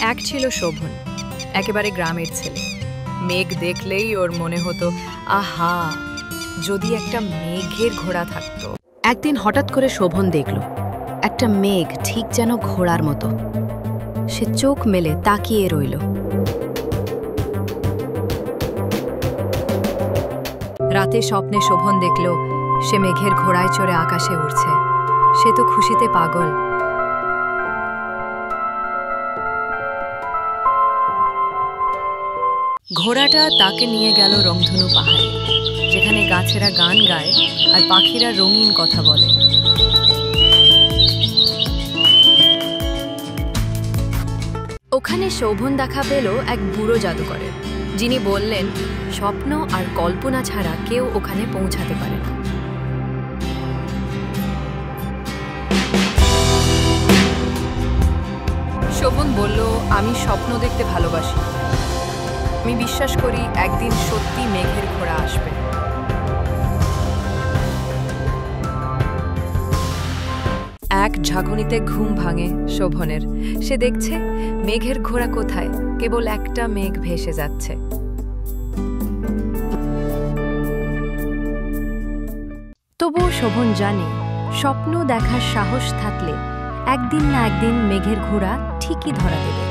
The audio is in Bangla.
এক ছিল শোভন, একেবারে গ্রামের ছেলে। মেঘ দেখলেই ওর মনে হতো, আহা, যদি একটা মেঘের ঘোড়া থাকতো। একদিন হঠাৎ করে শোভন দেখল একটা মেঘ ঠিক যেন ঘোড়ার মতো। সে চোখ মেলে তাকিয়ে রইল। রাতে স্বপ্নে শোভন দেখল সে মেঘের ঘোড়ায় চড়ে আকাশে উড়ছে। সে তো খুশিতে পাগল। ঘোড়াটা তাকে নিয়ে গেল রংধনু পাহাড়ে, যেখানে গাছেরা গান গায় আর পাখিরা রঙিন কথা বলে। ওখানে শোভন দেখা পেল এক বুড়ো জাদুকরের, যিনি বললেন স্বপ্ন আর কল্পনা ছাড়া কেউ ওখানে পৌঁছাতে পারে না। শোভন বলল, আমি স্বপ্ন দেখতে ভালোবাসি। আমি বিশ্বাস করি একদিন সত্যি মেঘের ঘোড়া আসবে। এক ঝাঁকুনিতে ঘুম ভাঙে শোভনের। সে দেখছে মেঘের ঘোড়া কোথায়, কেবল একটা মেঘ ভেসে যাচ্ছে। তবুও শোভন জানে, স্বপ্ন দেখার সাহস থাকলে একদিন না একদিন মেঘের ঘোড়া ঠিকই ধরা দেবে।